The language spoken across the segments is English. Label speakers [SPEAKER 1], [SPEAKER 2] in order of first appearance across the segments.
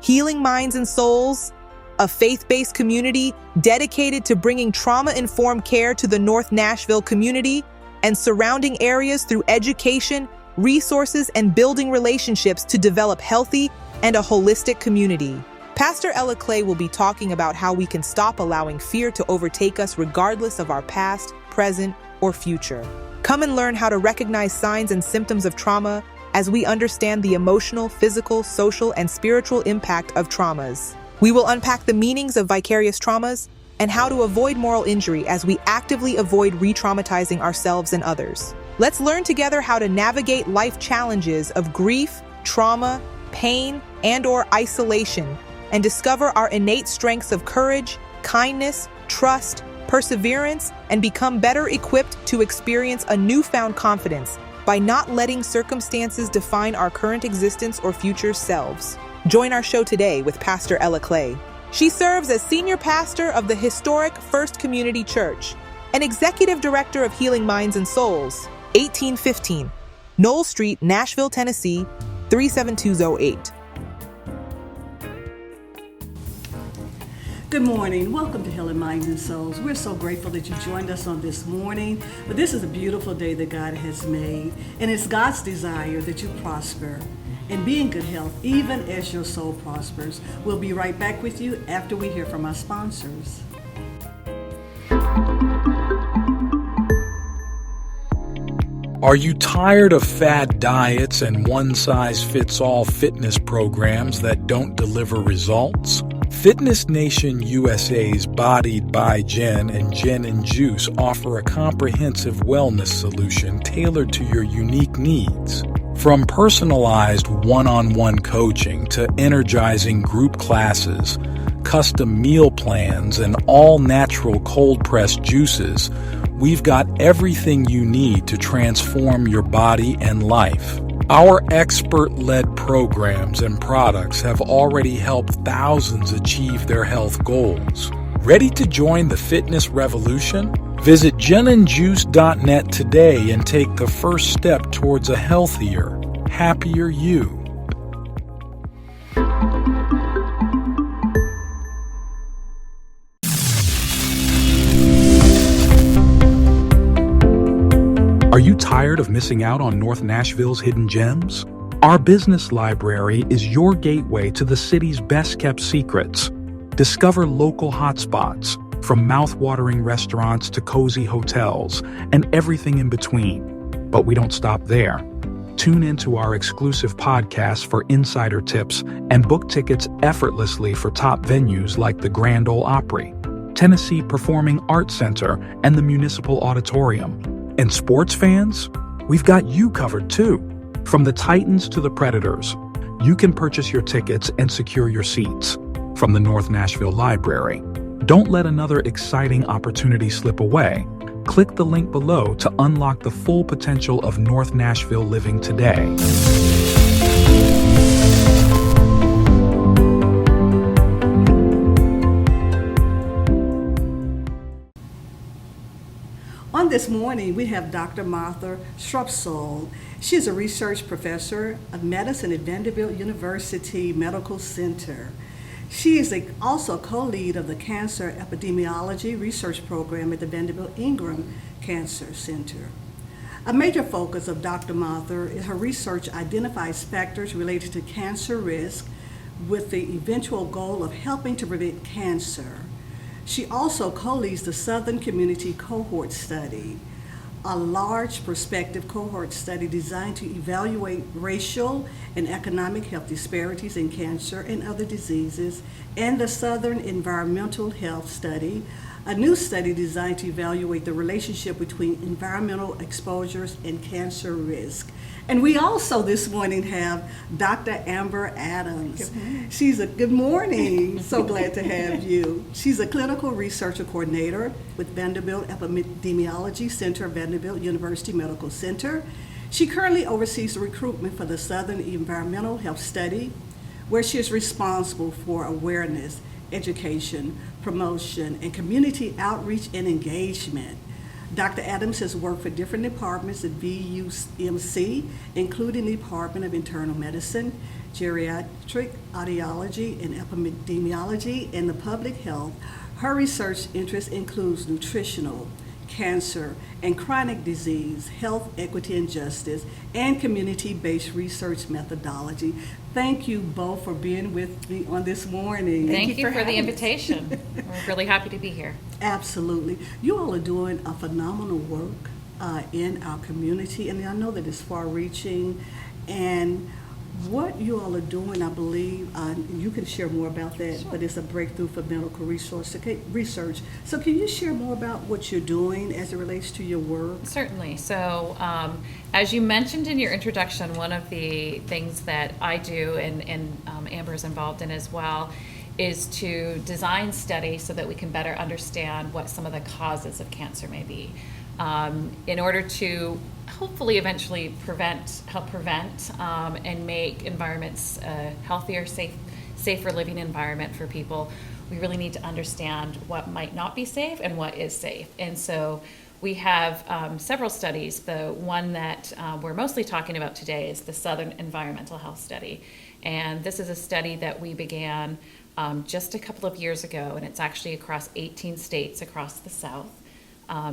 [SPEAKER 1] Healing Minds and Souls, a faith-based community dedicated to bringing trauma-informed care to the North Nashville community and surrounding areas through education, resources, and building relationships to develop healthy and a holistic community. Pastor Ella Clay will be talking about how we can stop allowing fear to overtake us regardless of our past, present, or future. Come and learn how to recognize signs and symptoms of trauma as we understand the emotional, physical, social, and spiritual impact of traumas. We will unpack the meanings of vicarious traumas and how to avoid moral injury as we actively avoid re-traumatizing ourselves and others. Let's learn together how to navigate life challenges of grief, trauma, pain, and/or isolation, and discover our innate strengths of courage, kindness, trust, perseverance, and become better equipped to experience a newfound confidence by not letting circumstances define our current existence or future selves. Join our show today with Pastor Ella Clay. She serves as senior pastor of the historic First Community Church and executive director of Healing Minds and Souls, 1815, Knoll Street, Nashville, Tennessee, 37208.
[SPEAKER 2] Good morning. Welcome to Healing Minds and Souls. We're so grateful that you joined us on this morning. But this is a beautiful day that God has made, and it's God's desire that you prosper and be in good health, even as your soul prospers. We'll be right back with you after we hear from our sponsors.
[SPEAKER 3] Are you tired of fad diets and one-size-fits-all fitness programs that don't deliver results? Fitness Nation USA's Bodied by Jen and Jen and Juice offer a comprehensive wellness solution tailored to your unique needs. From personalized one-on-one coaching to energizing group classes, custom meal plans, and all-natural cold-pressed juices, we've got everything you need to transform your body and life. Our expert-led programs and products have already helped thousands achieve their health goals. Ready to join the fitness revolution? Visit jenandjuice.net today and take the first step towards a healthier, happier you. Are you tired of missing out on North Nashville's hidden gems? Our business library is your gateway to the city's best-kept secrets. Discover local hotspots, from mouth-watering restaurants to cozy hotels, and everything in between. But we don't stop there. Tune into our exclusive podcast for insider tips and book tickets effortlessly for top venues like the Grand Ole Opry, Tennessee Performing Arts Center, and the Municipal Auditorium. And sports fans? We've got you covered too. From the Titans to the Predators, you can purchase your tickets and secure your seats. From the North Nashville Library, don't let another exciting opportunity slip away. Click the link below to unlock the full potential of North Nashville living today.
[SPEAKER 2] On this morning, we have Dr. Martha Shrubsole. She is a research professor of medicine at Vanderbilt University Medical Center. She is also co-lead of the Cancer Epidemiology Research Program at the Vanderbilt Ingram Cancer Center. A major focus of Dr. Martha is her research identifies factors related to cancer risk with the eventual goal of helping to prevent cancer. She also co-leads the Southern Community Cohort Study, a large prospective cohort study designed to evaluate racial and economic health disparities in cancer and other diseases, and the Southern Environmental Health Study, a new study designed to evaluate the relationship between environmental exposures and cancer risk. And we also this morning have Dr. Amber Adams. Good morning. So glad to have you. She's a clinical researcher coordinator with Vanderbilt Epidemiology Center, Vanderbilt University Medical Center. She currently oversees the recruitment for the Southern Environmental Health Study, where she is responsible for awareness, education, promotion, and community outreach and engagement. Dr. Adams has worked for different departments at VUMC, including the Department of Internal Medicine, Geriatric Audiology, and Epidemiology, and the Public Health. Her research interest includes nutritional, cancer, and chronic disease, health, equity, and justice, and community-based research methodology. Thank you both for being with me on this morning.
[SPEAKER 4] Thank you for the invitation. We're really happy to be here.
[SPEAKER 2] Absolutely. You all are doing a phenomenal work in our community, and I know that it's far-reaching. And what you all are doing, I believe, you can share more about that,
[SPEAKER 4] Sure.
[SPEAKER 2] but it's a breakthrough for medical research. So can you share more about what you're doing as it relates to your work?
[SPEAKER 4] Certainly. So, as you mentioned in your introduction, one of the things that I do and Amber is involved in as well is to design studies so that we can better understand what some of the causes of cancer may be, in order to hopefully eventually help prevent, and make environments a healthier, safer living environment for people. We really need to understand what might not be safe and what is safe. And so we have several studies. The one that we're mostly talking about today is the Southern Environmental Health Study. And this is a study that we began just a couple of years ago, and it's actually across 18 states across the South,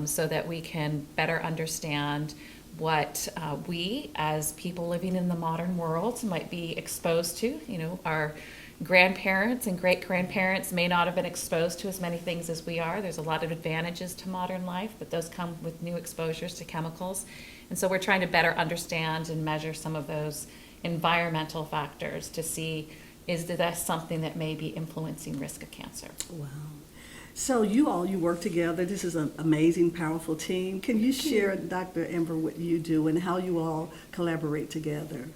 [SPEAKER 4] so that we can better understand what we as people living in the modern world might be exposed to. You know, our grandparents and great-grandparents may not have been exposed to as many things as we are. There's a lot of advantages to modern life, but those come with new exposures to chemicals. And so we're trying to better understand and measure some of those environmental factors to see, is that something that may be influencing risk of cancer.
[SPEAKER 2] Wow. So you work together. This is an amazing, powerful team. Can you share, Dr. Amber, what you do and how you all collaborate together?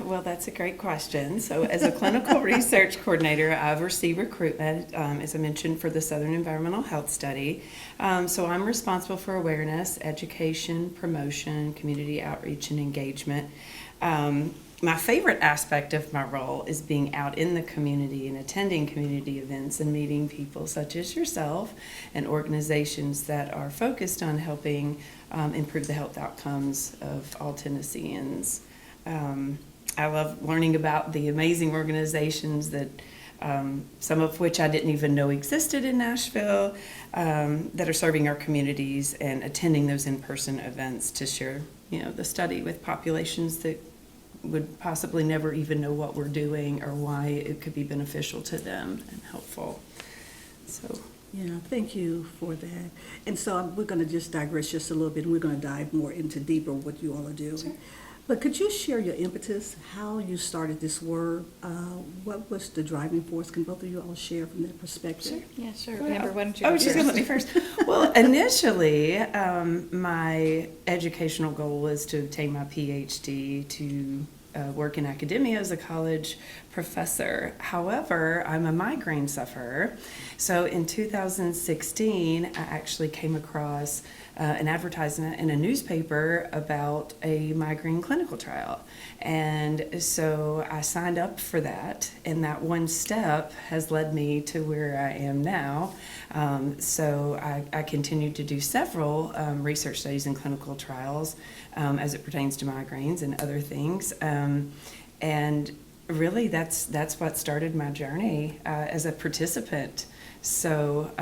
[SPEAKER 5] Well, that's a great question. So as a clinical research coordinator, I oversee recruitment, as I mentioned, for the Southern Environmental Health Study. So I'm responsible for awareness, education, promotion, community outreach, and engagement. My favorite aspect of my role is being out in the community and attending community events and meeting people such as yourself and organizations that are focused on helping improve the health outcomes of all Tennesseans. I love learning about the amazing organizations that some of which I didn't even know existed in Nashville, that are serving our communities and attending those in-person events to share, the study with populations that would possibly never even know what we're doing or why it could be beneficial to them and helpful. So.
[SPEAKER 2] Yeah, thank you for that. And so we're going to just digress just a little bit, and we're going to dive more into deeper what you all are doing.
[SPEAKER 5] Sure.
[SPEAKER 2] But could you share your impetus, how you started this work? What was the driving force? Can both of you all share from that perspective?
[SPEAKER 4] Yeah, sure.
[SPEAKER 5] Well,
[SPEAKER 4] Amber, why don't you
[SPEAKER 5] Oh,
[SPEAKER 4] go
[SPEAKER 5] she's going to let me
[SPEAKER 4] first?
[SPEAKER 5] first. Well, initially, my educational goal was to obtain my PhD to work in academia as a college professor. However, I'm a migraine sufferer. So in 2016, I actually came across an advertisement in a newspaper about a migraine clinical trial. And so I signed up for that, and that one step has led me to where I am now. So I continued to do several research studies and clinical trials as it pertains to migraines and other things. And really, that's what started my journey as a participant. So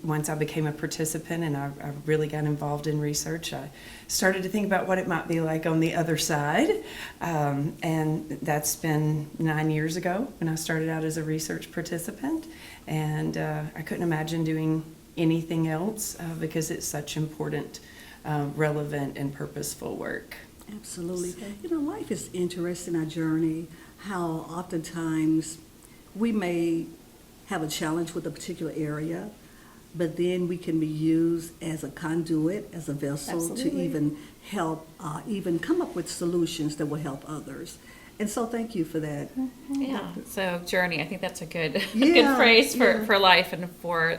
[SPEAKER 5] once I became a participant and I really got involved in research, I started to think about what it might be like on the other side. And that's been 9 years ago when I started out as a research participant. And I couldn't imagine doing anything else because it's such important, relevant, and purposeful work.
[SPEAKER 2] Absolutely. Life is interesting, our journey, how oftentimes we may have a challenge with a particular area, but then we can be used as a conduit, as a vessel
[SPEAKER 5] Absolutely.
[SPEAKER 2] to even help, even come up with solutions that will help others. And so thank you for that.
[SPEAKER 4] Yeah, so journey, I think that's a good
[SPEAKER 2] Yeah,
[SPEAKER 4] good phrase
[SPEAKER 2] yeah.
[SPEAKER 4] for life and for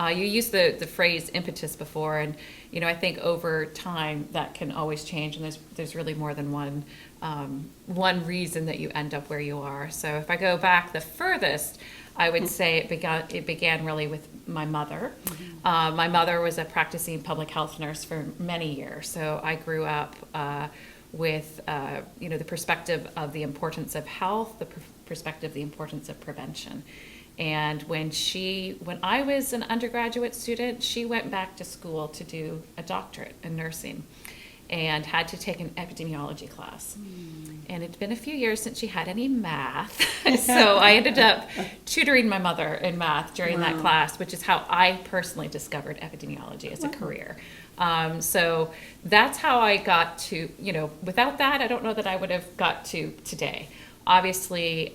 [SPEAKER 4] You used the phrase impetus before, and I think over time that can always change, and there's really more than one reason that you end up where you are. So if I go back the furthest, I would say it began really with my mother. My mother was a practicing public health nurse for many years, so I grew up with the perspective of the importance of health, the perspective of the importance of prevention. And when I was an undergraduate student, she went back to school to do a doctorate in nursing and had to take an epidemiology class. And it'd been a few years since she had any math. So I ended up tutoring my mother in math during that class, which is how I personally discovered epidemiology as a career. So that's how I got to, without that, I don't know that I would have got to today. Obviously,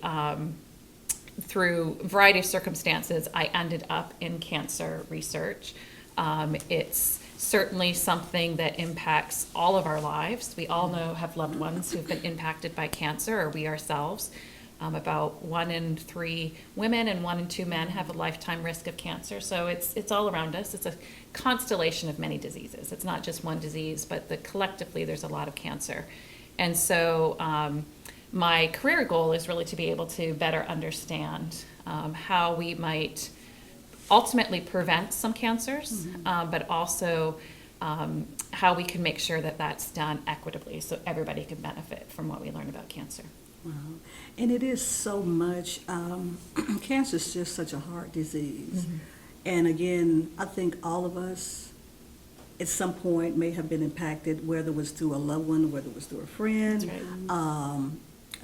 [SPEAKER 4] through a variety of circumstances, I ended up in cancer research. It's certainly something that impacts all of our lives. We all have loved ones who've been impacted by cancer, or we ourselves. About 1 in 3 women and 1 in 2 men have a lifetime risk of cancer. So it's all around us. It's a constellation of many diseases. It's not just one disease, but collectively there's a lot of cancer. And so my career goal is really to be able to better understand how we might ultimately prevent some cancers, but also how we can make sure that that's done equitably so everybody can benefit from what we learn about cancer.
[SPEAKER 2] Wow. And it is so much, cancer is just such a hard disease. And again, I think all of us at some point may have been impacted, whether it was through a loved one, whether it was through a friend,
[SPEAKER 4] That's right.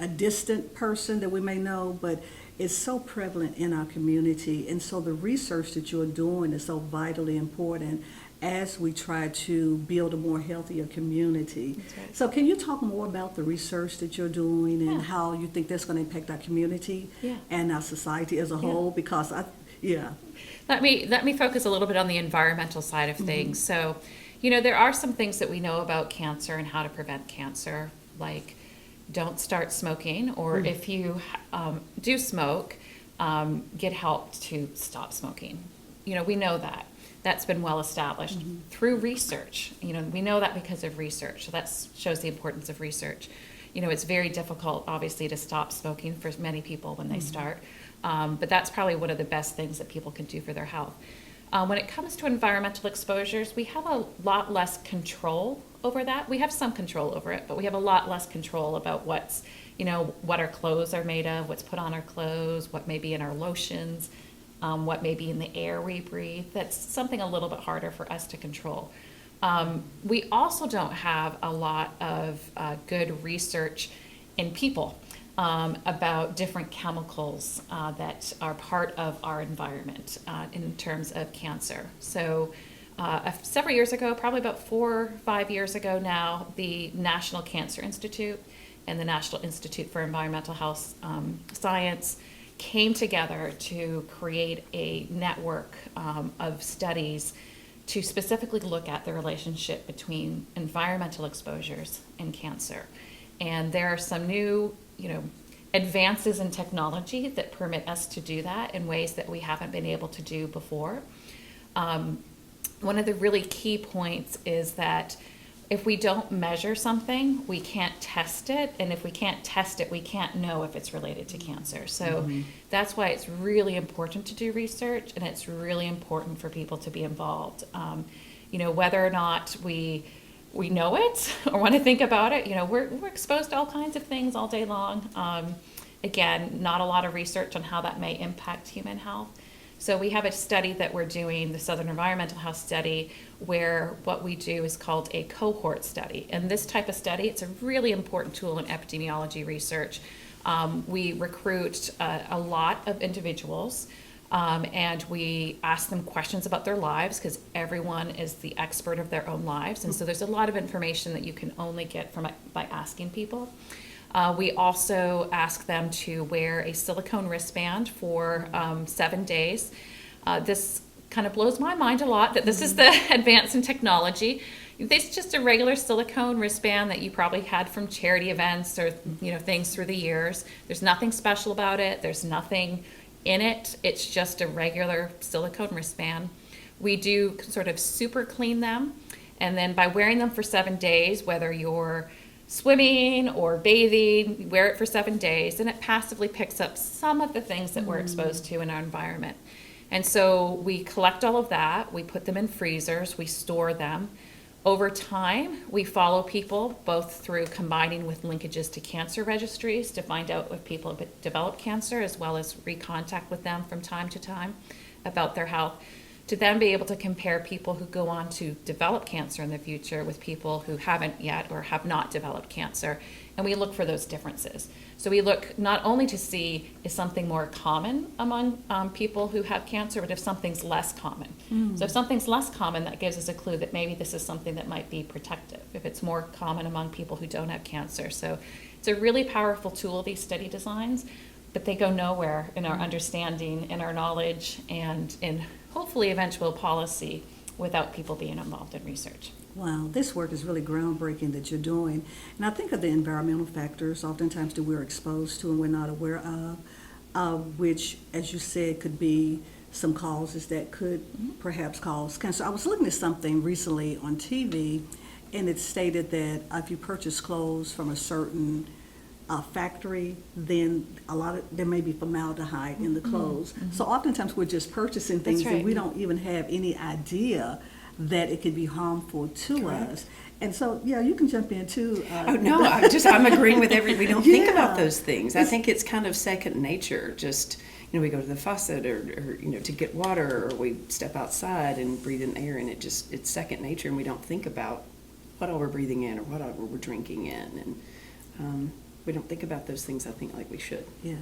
[SPEAKER 2] A distant person that we may know, but it's so prevalent in our community. And so the research that you're doing is so vitally important as we try to build a more healthier community.
[SPEAKER 4] That's right.
[SPEAKER 2] So can you talk more about the research that you're doing and
[SPEAKER 4] Yeah.
[SPEAKER 2] how you think that's going to impact our community
[SPEAKER 4] Yeah.
[SPEAKER 2] and our society as a whole? Because
[SPEAKER 4] Let me focus a little bit on the environmental side of things. So, there are some things that we know about cancer and how to prevent cancer, like don't start smoking, or if you do smoke, get help to stop smoking. We know that. That's been well established through research. We know that because of research. So that shows the importance of research. It's very difficult, obviously, to stop smoking for many people when they start. But that's probably one of the best things that people can do for their health. When it comes to environmental exposures, we have a lot less control over that. We have some control over it, but we have a lot less control about what our clothes are made of, what's put on our clothes, what may be in our lotions, what may be in the air we breathe. That's something a little bit harder for us to control. We also don't have a lot of good research in people about different chemicals that are part of our environment in terms of cancer. So several years ago, probably about 4 or 5 years ago now, the National Cancer Institute and the National Institute for Environmental Health Science came together to create a network of studies to specifically look at the relationship between environmental exposures and cancer. And there are some new, advances in technology that permit us to do that in ways that we haven't been able to do before. One of the really key points is that if we don't measure something, we can't test it. And if we can't test it, we can't know if it's related to cancer. So that's why it's really important to do research, and it's really important for people to be involved. Whether or not we know it or want to think about it, we're exposed to all kinds of things all day long. Again, not a lot of research on how that may impact human health. So we have a study that we're doing, the Southern Environmental Health Study, where what we do is called a cohort study. And this type of study, it's a really important tool in epidemiology research. We recruit a lot of individuals, and we ask them questions about their lives, because everyone is the expert of their own lives. And so there's a lot of information that you can only get by asking people. We also ask them to wear a silicone wristband for 7 days. This kind of blows my mind a lot that this is the advance in technology. It's just a regular silicone wristband that you probably had from charity events or things through the years. There's nothing special about it. There's nothing in it. It's just a regular silicone wristband. We do sort of super clean them, and then by wearing them for 7 days, whether you're swimming or bathing, we wear it for 7 days, and it passively picks up some of the things that we're exposed to in our environment. And so we collect all of that, we put them in freezers, we store them. Over time, we follow people both through combining with linkages to cancer registries to find out if people have developed cancer, as well as recontact with them from time to time about their health, to then be able to compare people who go on to develop cancer in the future with people who haven't yet or have not developed cancer. And we look for those differences. So we look not only to see is something more common among people who have cancer, but if something's less common. So if something's less common, that gives us a clue that maybe this is something that might be protective, if it's more common among people who don't have cancer. So it's a really powerful tool, these study designs, but they go nowhere in our understanding, in our knowledge, and in hopefully eventual policy without people being involved in research.
[SPEAKER 2] Wow, this work is really groundbreaking that you're doing. And I think of the environmental factors oftentimes that we're exposed to and we're not aware of, which, as you said, could be some causes that could perhaps cause cancer. I was looking at something recently on TV, and it stated that if you purchase clothes from a certain factory, then there may be formaldehyde in the clothes. So oftentimes we're just purchasing things
[SPEAKER 4] right.
[SPEAKER 2] and we don't even have any idea that it could be harmful to us. And so, yeah, you can jump in too.
[SPEAKER 5] Oh no, I'm agreeing with we don't think about
[SPEAKER 2] Yeah.
[SPEAKER 5] those things. I think it's kind of second nature. Just, we go to the faucet or to get water, or we step outside and breathe in air, and it's second nature, and we don't think about what all we're breathing in or what all we're drinking in, and we don't think about those things, I think, like we should.
[SPEAKER 2] Yeah.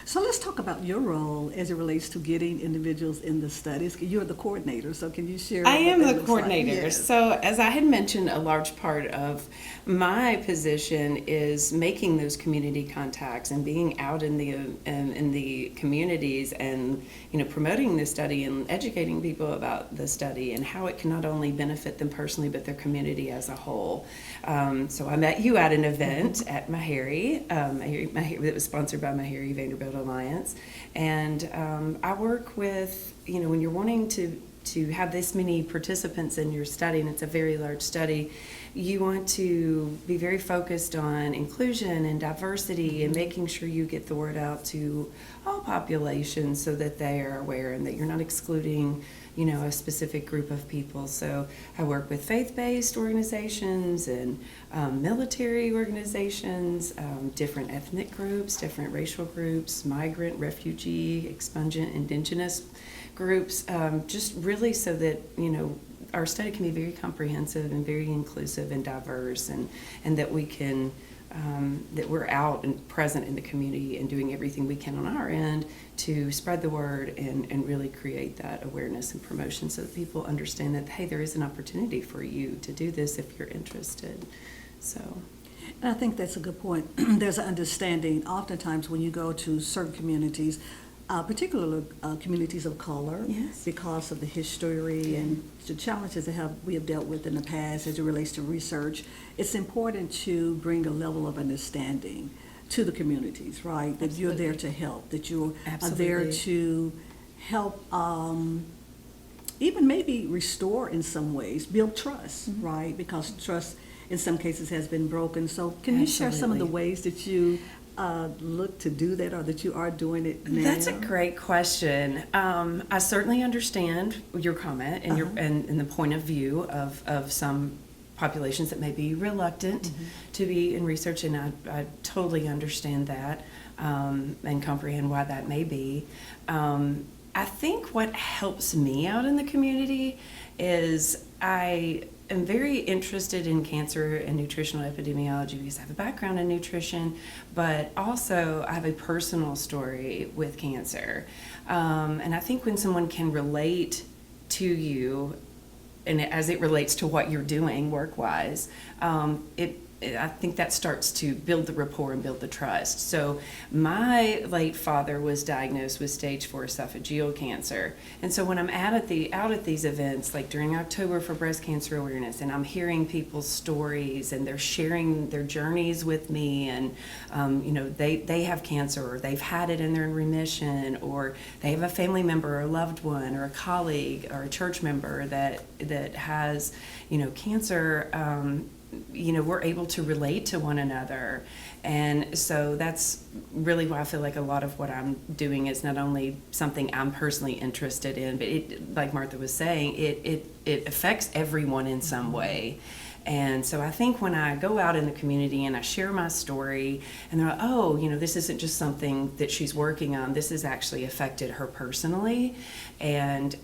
[SPEAKER 2] So let's talk about your role as it relates to getting individuals in the studies. You're the coordinator, so can you share?
[SPEAKER 5] I
[SPEAKER 2] what
[SPEAKER 5] am
[SPEAKER 2] that
[SPEAKER 5] the
[SPEAKER 2] looks
[SPEAKER 5] coordinator.
[SPEAKER 2] Like? Yes.
[SPEAKER 5] So as I had mentioned, a large part of my position is making those community contacts and being out in the communities and promoting the study and educating people about the study and how it can not only benefit them personally but their community as a whole. So I met you at an event at Meharry that was sponsored by Meharry Vanderbilt Alliance, and I work with when you're wanting to have this many participants in your study, and it's a very large study, you want to be very focused on inclusion and diversity and making sure you get the word out to all populations so that they are aware and that you're not excluding a specific group of people. So I work with faith-based organizations and military organizations, different ethnic groups, different racial groups, migrant, refugee, expungent, indigenous groups, just really so that our study can be very comprehensive and very inclusive and diverse, and that we can that we're out and present in the community and doing everything we can on our end to spread the word and really create that awareness and promotion so that people understand that, hey, there is an opportunity for you to do this if you're interested. So.
[SPEAKER 2] And I think that's a good point. There's an understanding oftentimes when you go to certain communities, particularly communities of color,
[SPEAKER 5] Yes.
[SPEAKER 2] because of the history and the challenges that we have dealt with in the past as it relates to research. It's important to bring a level of understanding to the communities, right? That you're there to help, that you are there
[SPEAKER 5] Absolutely.
[SPEAKER 2] to help even maybe restore in some ways, build trust, right? Because trust in some cases has been broken. So can you share some of the
[SPEAKER 5] Absolutely.
[SPEAKER 2] ways that you look to do that, or that you are doing it now?
[SPEAKER 5] That's a great question. I certainly understand your comment and and the point of view of some populations that may be reluctant to be in research, and I totally understand that and comprehend why that may be. I think what helps me out in the community is I am very interested in cancer and nutritional epidemiology because I have a background in nutrition, but also I have a personal story with cancer. And I think when someone can relate to you, and as it relates to what you're doing work-wise, I think that starts to build the rapport and build the trust. So my late father was diagnosed with stage 4 esophageal cancer. And so when I'm out at these events, like during October for Breast Cancer Awareness, and I'm hearing people's stories and they're sharing their journeys with me, and they have cancer, or they've had it and they're in remission, or they have a family member or a loved one or a colleague or a church member that has cancer, we're able to relate to one another. And so that's really why I feel like a lot of what I'm doing is not only something I'm personally interested in, but it, like Martha was saying, it affects everyone in some way. And so I think when I go out in the community and I share my story, and they're like, oh, this isn't just something that she's working on, this has actually affected her personally. And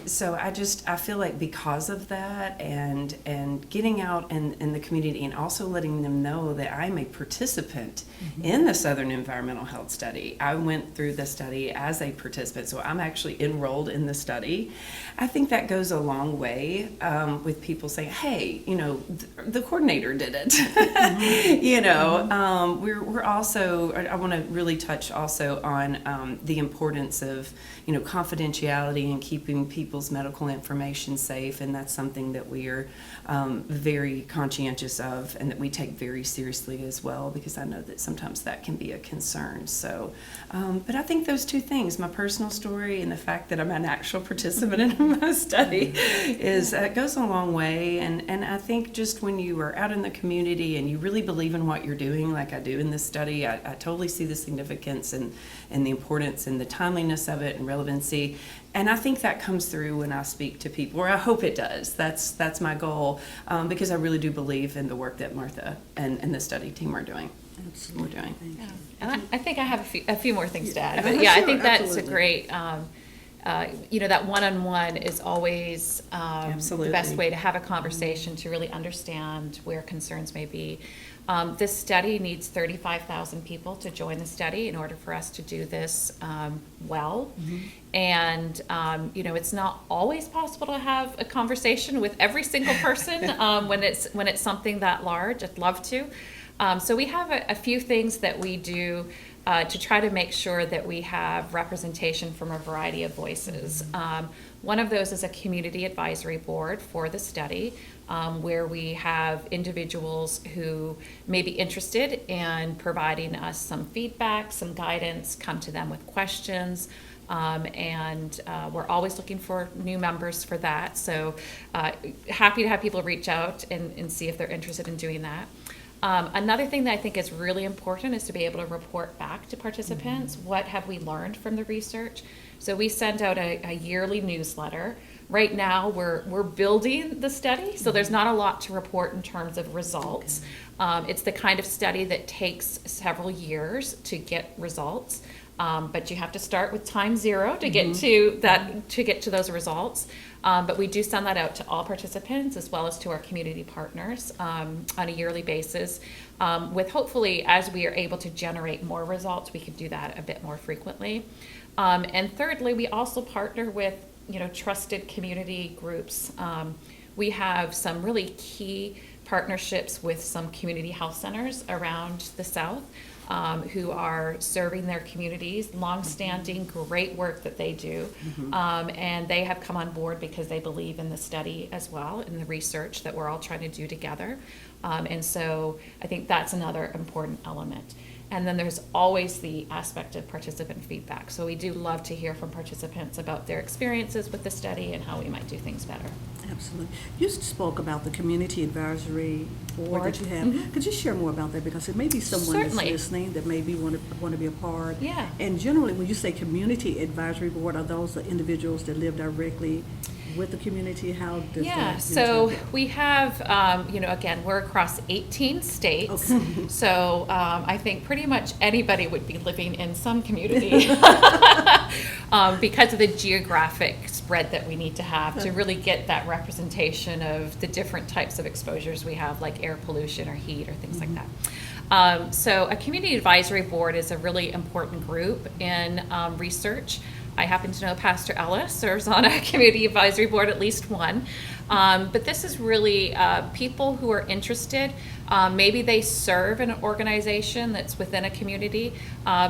[SPEAKER 5] so I feel like because of that, and getting out in the community, and also letting them know that I'm a participant in the Southern Environmental Health Study. I went through the study as a participant, so I'm actually enrolled in the study. I think that goes a long way with people saying, hey, the coordinator did it. We're also, I want to really touch also on the importance of, confidentiality and keeping people's medical information safe. And that's something that we are very conscientious of, and that we take very seriously as well, because I know that sometimes that can be a concern. So, but I think those two things, my personal story and the fact that I'm an actual participant in my study, goes a long way. And I think just when you are out in the community and you really believe in what you're doing, like I do in this study, I totally see the significance and the importance and the timeliness of it and relevancy. And I think that comes through when I speak to people, or I hope it does. That's my goal, because I really do believe in the work that Martha and the study team are doing.
[SPEAKER 2] Absolutely.
[SPEAKER 5] We're doing.
[SPEAKER 4] Yeah. And I think I have a few more things to add. But
[SPEAKER 2] Sure,
[SPEAKER 4] yeah, I think that's
[SPEAKER 2] absolutely.
[SPEAKER 4] a great, that one-on-one is always the
[SPEAKER 5] Absolutely.
[SPEAKER 4] best way to have a conversation, to really understand where concerns may be. This study needs 35,000 people to join the study in order for us to do this well. And, it's not always possible to have a conversation with every single person when it's something that large. I'd love to. So we have a few things that we do to try to make sure that we have representation from a variety of voices. One of those is a community advisory board for the study, where we have individuals who may be interested in providing us some feedback, some guidance, come to them with questions. And we're always looking for new members for that. So happy to have people reach out and see if they're interested in doing that. Another thing that I think is really important is to be able to report back to participants. What have we learned from the research? So we send out a yearly newsletter. Right now, we're building the study, so there's not a lot to report in terms of results. It's the kind of study that takes several years to get results, but you have to start with time zero to get to those results. But we do send that out to all participants as well as to our community partners on a yearly basis. With hopefully, as we are able to generate more results, we can do that a bit more frequently. And thirdly, we also partner with trusted community groups. We have some really key partnerships with some community health centers around the South, who are serving their communities, long-standing, great work that they do. And they have come on board because they believe in the study as well, in the research that we're all trying to do together. And so I think that's another important element. And then there's always the aspect of participant feedback. So we do love to hear from participants about their experiences with the study and how we might do things better.
[SPEAKER 2] Absolutely. You spoke about the community advisory board that you have. Could you share more about that? Because it may be someone
[SPEAKER 4] Certainly.
[SPEAKER 2] that's listening that maybe want to be a part.
[SPEAKER 4] Yeah.
[SPEAKER 2] And generally, when you say community advisory board, are those the individuals that live directly with the community? How does that?
[SPEAKER 4] So we have, again, we're across 18 states.
[SPEAKER 2] Okay.
[SPEAKER 4] So I think pretty much anybody would be living in some community because of the geographic spread that we need to have to really get that representation of the different types of exposures we have, like air pollution or heat or things like that. So a community advisory board is a really important group in research. I happen to know Pastor Ellis serves on a community advisory board, at least one. But this is really people who are interested. Maybe they serve an organization that's within a community.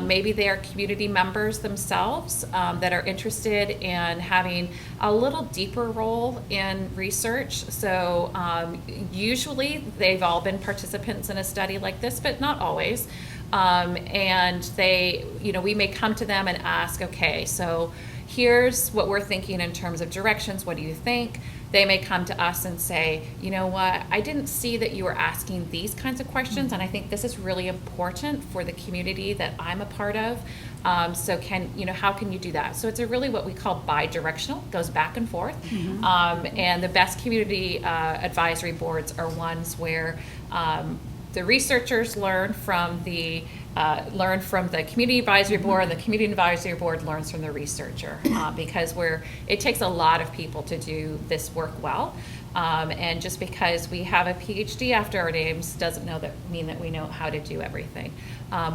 [SPEAKER 4] Maybe they are community members themselves that are interested in having a little deeper role in research. So usually they've all been participants in a study like this, but not always. And they, we may come to them and ask, okay, so here's what we're thinking in terms of directions. What do you think? They may come to us and say, you know what, I didn't see that you were asking these kinds of questions, and I think this is really important for the community that I'm a part of. So how can you do that? So it's really what we call bi-directional, goes back and forth. And the best community advisory boards are ones where the researchers learn from the community advisory board, and the community advisory board learns from the researcher, because it takes a lot of people to do this work well. And just because we have a PhD after our names doesn't mean that we know how to do everything.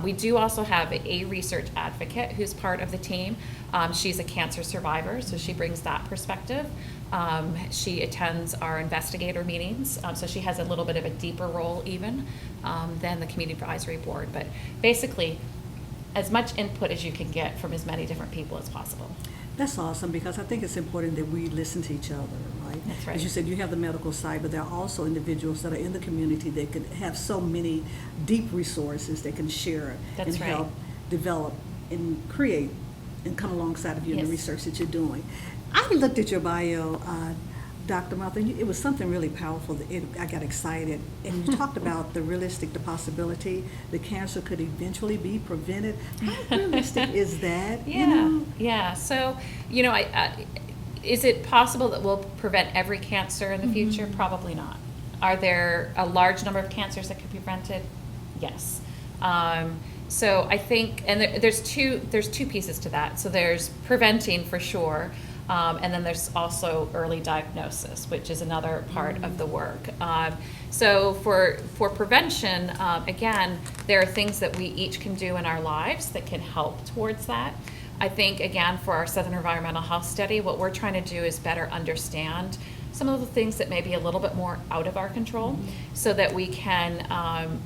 [SPEAKER 4] We do also have a research advocate who's part of the team. She's a cancer survivor, so she brings that perspective. She attends our investigator meetings, so she has a little bit of a deeper role even than the community advisory board. But basically, as much input as you can get from as many different people as possible.
[SPEAKER 2] That's awesome, because I think it's important that we listen to each other, right?
[SPEAKER 4] That's right.
[SPEAKER 2] As you said, you have the medical side, but there are also individuals that are in the community that can have so many deep resources that can share
[SPEAKER 4] That's
[SPEAKER 2] and
[SPEAKER 4] right.
[SPEAKER 2] help develop and create and come alongside of you in
[SPEAKER 4] Yes.
[SPEAKER 2] the research that you're doing. I looked at your bio, Dr. Martha, and it was something really powerful. I got excited. And you talked about the possibility that cancer could eventually be prevented. How realistic is that?
[SPEAKER 4] Yeah. So, is it possible that we'll prevent every cancer in the future? Probably not. Are there a large number of cancers that could be prevented? Yes. So I think, and there's two pieces to that. So there's preventing for sure. And then there's also early diagnosis, which is another part of the work. So for prevention, again, there are things that we each can do in our lives that can help towards that. I think, again, for our Southern Environmental Health Study, what we're trying to do is better understand some of the things that may be a little bit more out of our control, so that we can,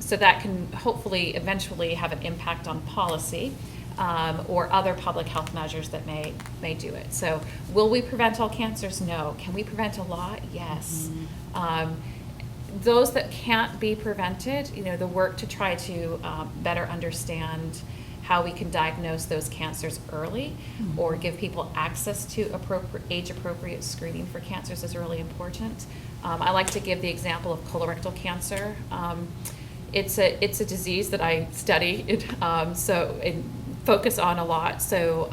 [SPEAKER 4] so that can hopefully eventually have an impact on policy. Or other public health measures that may do it. So will we prevent all cancers? No. Can we prevent a lot? Yes. Those that can't be prevented, the work to try to better understand how we can diagnose those cancers early, or give people access to age-appropriate screening for cancers is really important. I like to give the example of colorectal cancer. It's a disease that I study, focus on a lot. So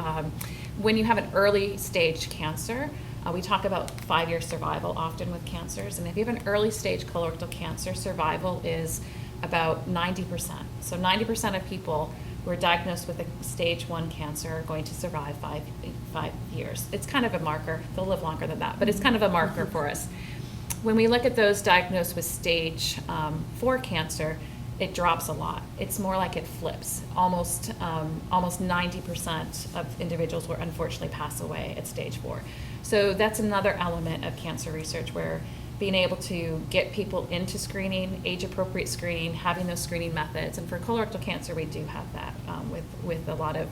[SPEAKER 4] when you have an early stage cancer, we talk about 5-year survival often with cancers. And if you have an early stage colorectal cancer, survival is about 90%. So 90% of people who are diagnosed with a stage 1 cancer are going to survive 5 years. It's kind of a marker. They'll live longer than that, but it's kind of a marker for us. When we look at those diagnosed with stage 4 cancer, it drops a lot. It's more like it flips. Almost 90% of individuals will unfortunately pass away at stage 4. So that's another element of cancer research, where being able to get people into screening, age-appropriate screening, having those screening methods. And for colorectal cancer, we do have that with a lot of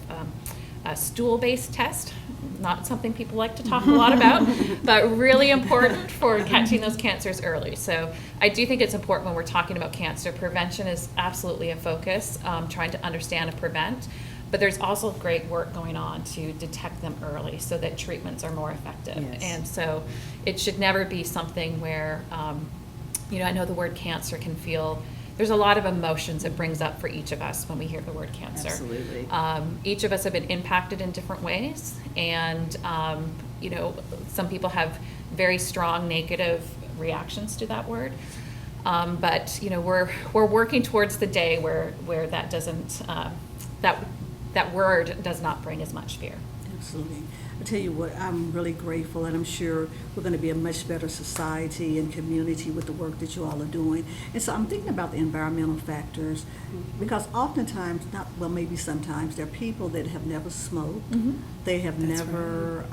[SPEAKER 4] stool-based test. Not something people like to talk a lot about, but really important for catching those cancers early. So I do think it's important when we're talking about cancer. Prevention is absolutely a focus, trying to understand and prevent. But there's also great work going on to detect them early so that treatments are more effective.
[SPEAKER 2] Yes.
[SPEAKER 4] And so it should never be something where, I know the word cancer can feel, there's a lot of emotions it brings up for each of us when we hear the word cancer.
[SPEAKER 5] Absolutely.
[SPEAKER 4] Each of us have been impacted in different ways, and some people have very strong negative reactions to that word. But we're working towards the day where that doesn't that word does not bring as much fear.
[SPEAKER 2] Absolutely. I tell you what, I'm really grateful, and I'm sure we're going to be a much better society and community with the work that you all are doing. And so I'm thinking about the environmental factors, because oftentimes, maybe sometimes, there are people that have never smoked. They have
[SPEAKER 5] That's
[SPEAKER 2] never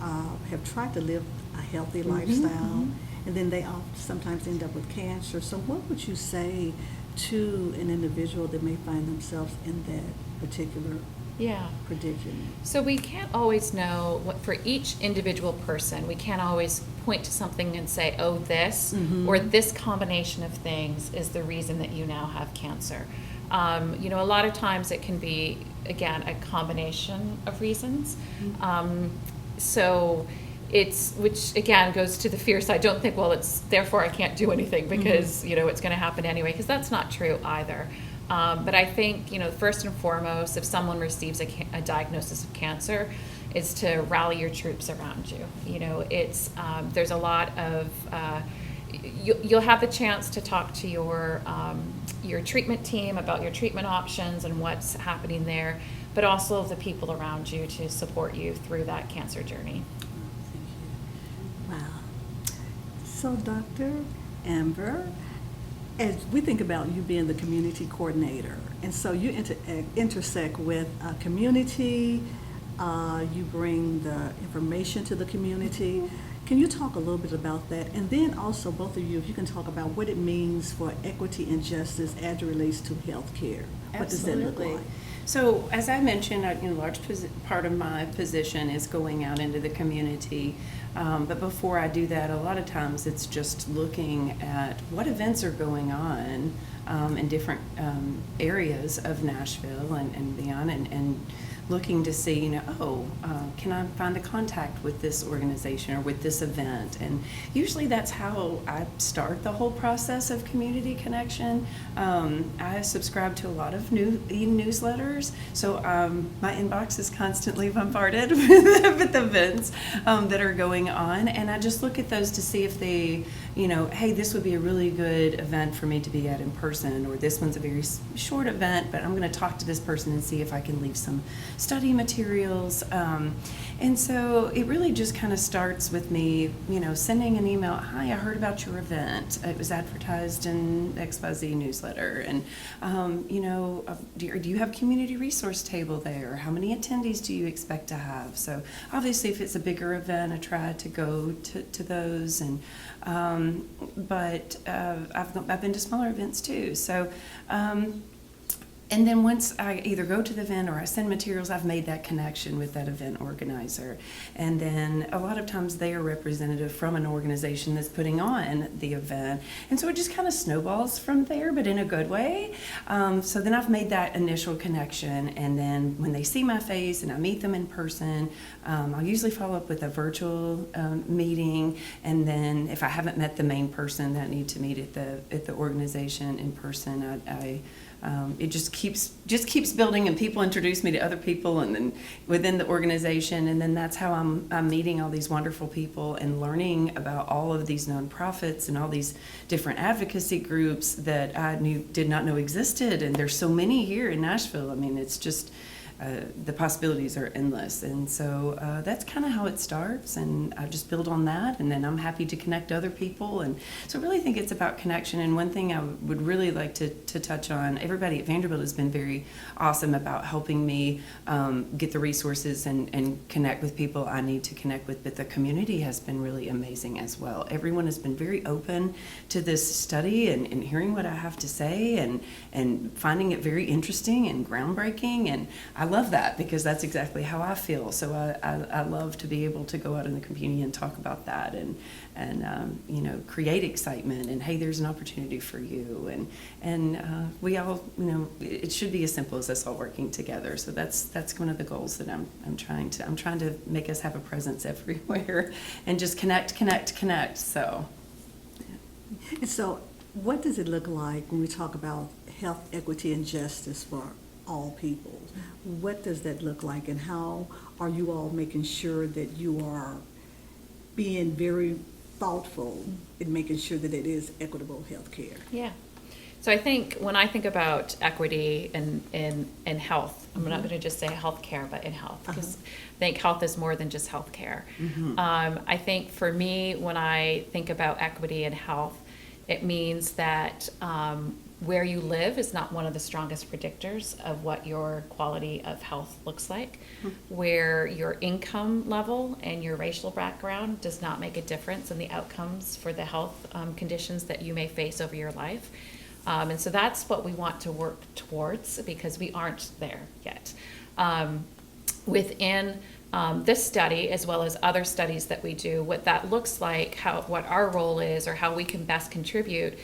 [SPEAKER 2] have tried to live a healthy lifestyle. and then they sometimes end up with cancer. So what would you say to an individual that may find themselves in that particular
[SPEAKER 4] Yeah.
[SPEAKER 2] predicament?
[SPEAKER 4] So we can't always know what, for each individual person, we can't always point to something and say, oh, this or this combination of things is the reason that you now have cancer. You know, a lot of times it can be, again, a combination of reasons. So it's, which again goes to the fear side. Don't think, well, it's therefore I can't do anything because, you know, it's going to happen anyway, because that's not true either. But I think, you know, first and foremost, if someone receives a diagnosis of cancer, is to rally your troops around you. You know, it's, there's a lot of, you'll have the chance to talk to your treatment team about your treatment options and what's happening there, but also the people around you to support you through that cancer journey.
[SPEAKER 2] Wow. So, Dr. Amber, as we think about you being the community coordinator, and so you intersect with community, you bring the information to the community. Can you talk a little bit about that? And then also, both of you, if you can talk about what it means for equity and justice as it relates to healthcare. What does that look like?
[SPEAKER 5] So, as I mentioned, a large part of my position is going out into the community. But before I do that, a lot of times it's just looking at what events are going on in different areas of Nashville and beyond, and looking to see, you know, can I find a contact with this organization or with this event? And usually that's how I start the whole process of community connection. I subscribe to a lot of newsletters, so my inbox is constantly bombarded with events that are going on, and I just look at those to see if they, you know, hey, this would be a really good event for me to be at in person, or this one's a very short event, but I'm going to talk to this person and see if I can leave some study materials. And so it really just kind of starts with me, you know, sending an email, hi, I heard about your event. It was advertised in XYZ newsletter. And, you know, do you have community resource table there? How many attendees do you expect to have? So obviously if it's a bigger event, I try to go to those. And but I've been to smaller events too. So and then once I either go to the event or I send materials, I've made that connection with that event organizer. And then a lot of times they are representative from an organization that's putting on the event. And so it just kind of snowballs from there, but in a good way. So then I've made that initial connection. And then when they see my face and I meet them in person, I'll usually follow up with a virtual meeting. And then if I haven't met the main person that I need to meet at the organization in person, it just keeps building, and people introduce me to other people, and then within the organization, and then that's how I'm meeting all these wonderful people and learning about all of these nonprofits and all these different advocacy groups that I did not know existed, and there's so many here in Nashville. I mean, it's just the possibilities are endless, and so that's kind of how it starts, and I just build on that, and then I'm happy to connect other people. And so I really think it's about connection. And one thing I would really like to touch on, everybody at Vanderbilt has been very awesome about helping me get the resources and connect with people I need to connect with, but the community has been really amazing as well. Everyone has been very open to this study and hearing what I have to say, and finding it very interesting and groundbreaking, and I love that because that's exactly how I feel. So I love to be able to go out in the community and talk about that, and you know, create excitement, and hey, there's an opportunity for you, and we all, you know, it should be as simple as us all working together. So that's one of the goals that I'm trying to make us have a presence everywhere and just connect. So
[SPEAKER 2] And so what does it look like when we talk about health equity and justice for all people? What does that look like, and how are you all making sure that you are being very thoughtful in making sure that it is equitable health care?
[SPEAKER 4] Yeah. So I think when I think about equity in health, I'm not going to just say healthcare, but in health, because I think health is more than just healthcare. I think for me, when I think about equity in health, it means that where you live is not one of the strongest predictors of what your quality of health looks like. Where your income level and your racial background does not make a difference in the outcomes for the health conditions that you may face over your life. And so that's what we want to work towards, because we aren't there yet. Within this study, as well as other studies that we do, what that looks like, what our role is, or how we can best contribute,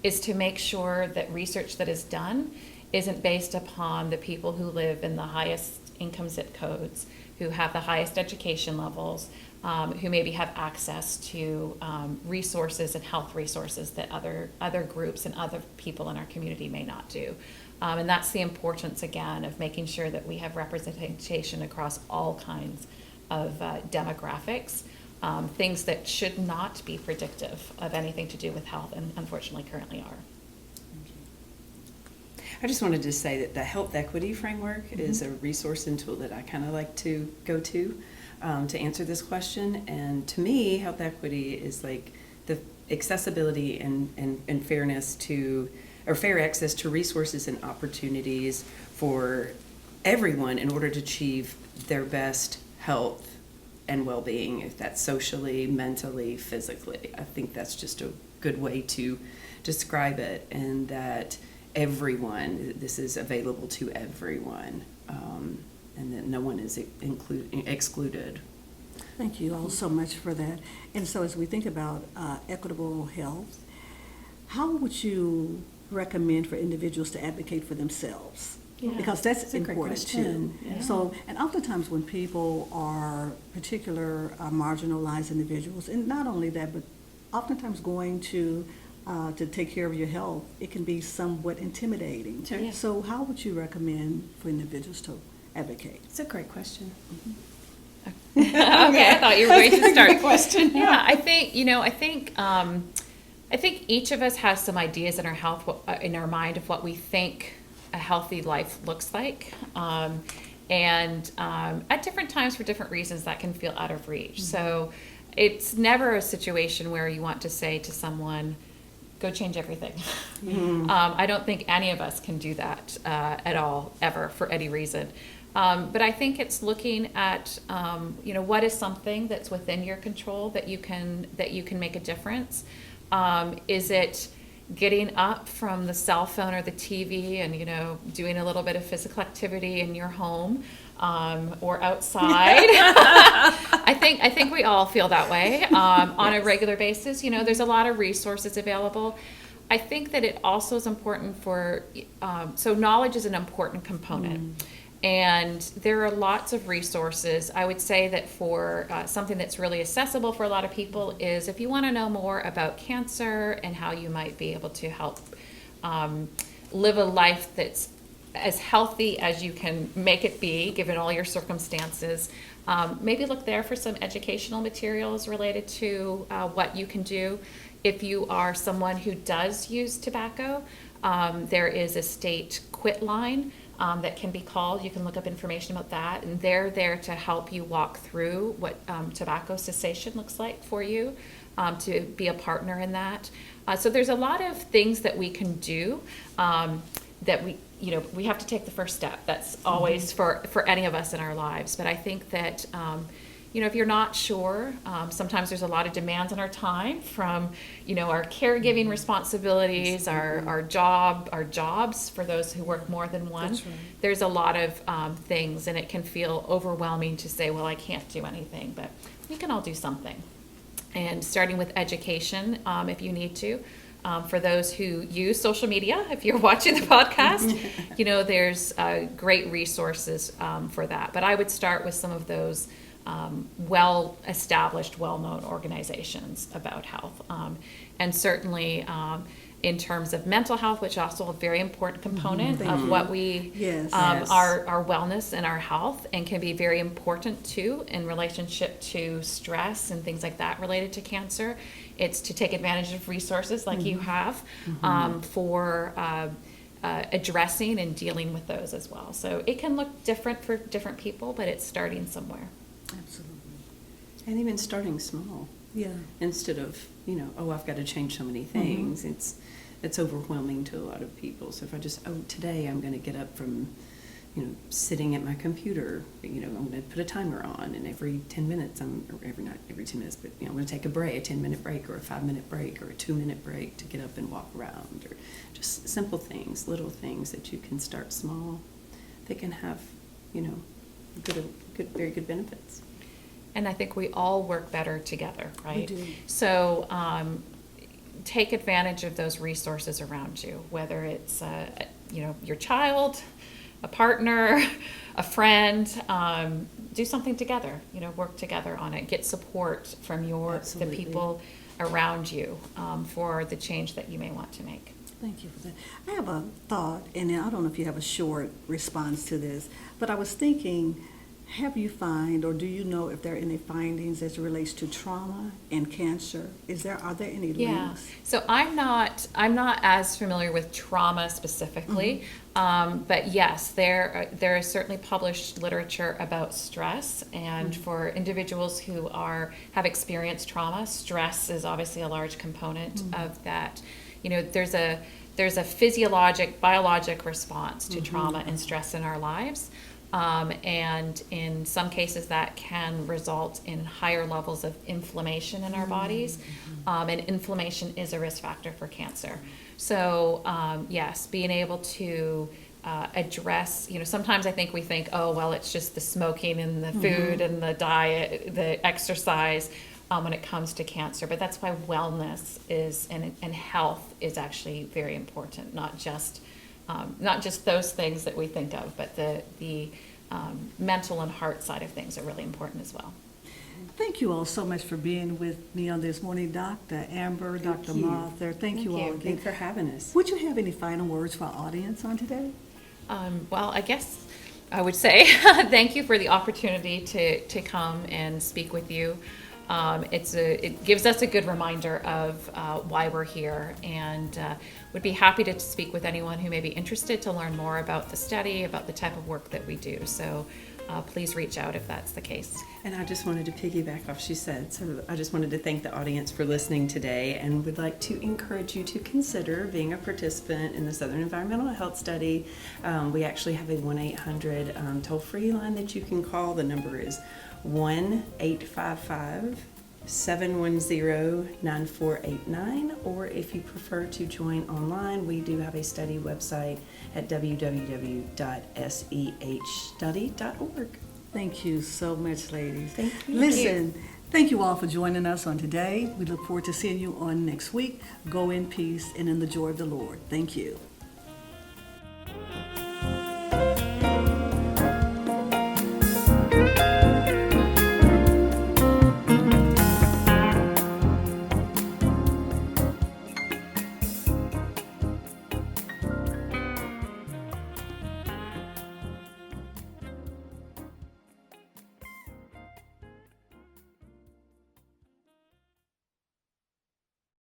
[SPEAKER 4] is to make sure that research that is done isn't based upon the people who live in the highest income zip codes, who have the highest education levels, who maybe have access to resources and health resources that other groups and other people in our community may not do. And that's the importance, again, of making sure that we have representation across all kinds of demographics, things that should not be predictive of anything to do with health, and unfortunately currently are.
[SPEAKER 5] I just wanted to say that the health equity framework is a resource and tool that I kind of like to go to answer this question. And to me, health equity is like the accessibility and fairness to, or fair access to resources and opportunities for everyone in order to achieve their best health and well-being, if that's socially, mentally, physically. I think that's just a good way to describe it, and that this is available to everyone, and that no one is excluded.
[SPEAKER 2] Thank you all so much for that. And so as we think about equitable health, how would you recommend for individuals to advocate for themselves?
[SPEAKER 5] Yeah,
[SPEAKER 2] because that's
[SPEAKER 5] that's a great
[SPEAKER 2] important
[SPEAKER 5] question.
[SPEAKER 2] too.
[SPEAKER 5] Yeah.
[SPEAKER 2] So, and oftentimes when people are particular marginalized individuals, and not only that, but oftentimes going to take care of your health, it can be somewhat intimidating.
[SPEAKER 5] Sure. Yeah.
[SPEAKER 2] So how would you recommend for individuals to advocate?
[SPEAKER 5] It's a great question.
[SPEAKER 4] Okay, I thought you were going to start.
[SPEAKER 5] Good question.
[SPEAKER 4] Yeah, I think each of us has some ideas in our mind of what we think a healthy life looks like, and at different times for different reasons that can feel out of reach. So it's never a situation where you want to say to someone, go change everything. I don't think any of us can do that at all, ever, for any reason. But I think it's looking at, what is something that's within your control that you can make a difference. Is it getting up from the cell phone or the TV and, doing a little bit of physical activity in your home, or outside? I think we all feel that way, on a regular basis. There's a lot of resources available. I think that it also is important so knowledge is an important component. And there are lots of resources. I would say that for something that's really accessible for a lot of people is if you want to know more about cancer and how you might be able to help live a life that's as healthy as you can make it be, given all your circumstances, maybe look there for some educational materials related to what you can do. If you are someone who does use tobacco, there is a state quit line that can be called. You can look up information about that, and they're there to help you walk through what tobacco cessation looks like for you, to be a partner in that. So there's a lot of things that we can do that we have to take the first step. That's always for any of us in our lives. But I think that if you're not sure, sometimes there's a lot of demands on our time from, our caregiving responsibilities, our jobs for those who work more than one.
[SPEAKER 2] That's right.
[SPEAKER 4] There's a lot of things, and it can feel overwhelming to say, well, I can't do anything, but we can all do something. And starting with education, if you need to. For those who use social media, if you're watching the podcast, there's great resources for that. But I would start with some of those well-established, well-known organizations about health. And certainly in terms of mental health, which is also a very important component of what we, our wellness and our health, and can be very important too in relationship to stress and things like that related to cancer. It's to take advantage of resources like you have for addressing and dealing with those as well. So it can look different for different people, but it's starting somewhere.
[SPEAKER 2] Absolutely.
[SPEAKER 5] And even starting small.
[SPEAKER 2] Yeah.
[SPEAKER 5] Instead of, I've got to change so many things. It's it's overwhelming to a lot of people. So if I just, today I'm going to get up from, sitting at my computer, I'm going to put a timer on, and every 10 minutes, not every 10 minutes, but, I'm going to take a 10-minute break or a 5-minute break or a 2-minute break to get up and walk around, or just simple things, little things that you can start small that can have, very good benefits.
[SPEAKER 4] And I think we all work better together, right?
[SPEAKER 2] We do.
[SPEAKER 4] So take advantage of those resources around you, whether it's your child, a partner, a friend. Do something together. Work together on it. Get support from the
[SPEAKER 2] Absolutely.
[SPEAKER 4] people around you for the change that you may want to make.
[SPEAKER 2] Thank you for that. I have a thought, and I don't know if you have a short response to this, but I was thinking, have you or do you know if there are any findings as it relates to trauma and cancer? Are there any
[SPEAKER 4] Yeah.
[SPEAKER 2] links?
[SPEAKER 4] So I'm not as familiar with trauma specifically, but yes, there is certainly published literature about stress, and for individuals who have experienced trauma, stress is obviously a large component of that. There's a biologic response to trauma and stress in our lives. And in some cases that can result in higher levels of inflammation in our bodies. And inflammation is a risk factor for cancer. So yes, being able to address, sometimes I think we think, oh, well, it's just the smoking and the food and the diet, the exercise when it comes to cancer. But that's why wellness and health is actually very important, not just those things that we think of, but the mental and heart side of things are really important as well.
[SPEAKER 2] Thank you all so much for being with me on this morning, Dr. Amber, Dr.
[SPEAKER 5] you.
[SPEAKER 2] Martha. Thank you all again.
[SPEAKER 5] Thanks for having us.
[SPEAKER 2] Would you have any final words for our audience on today?
[SPEAKER 4] Well, I guess I would say thank you for the opportunity to come and speak with you. It gives us a good reminder of why we're here, and would be happy to speak with anyone who may be interested to learn more about the study, about the type of work that we do. So please reach out if that's the case.
[SPEAKER 5] And I just wanted to piggyback off she said. So I just wanted to thank the audience for listening today, and would like to encourage you to consider being a participant in the Southern Environmental Health Study. We actually have a 1-800 toll-free line that you can call. The number is 1-855-710-9489, or if you prefer to join online, we do have a study website at www.sehstudy.org.
[SPEAKER 2] Thank you so much, ladies.
[SPEAKER 5] Thank you.
[SPEAKER 2] Listen, thank you all for joining us on today. We look forward to seeing you on next week. Go in peace and in the joy of the Lord. Thank you.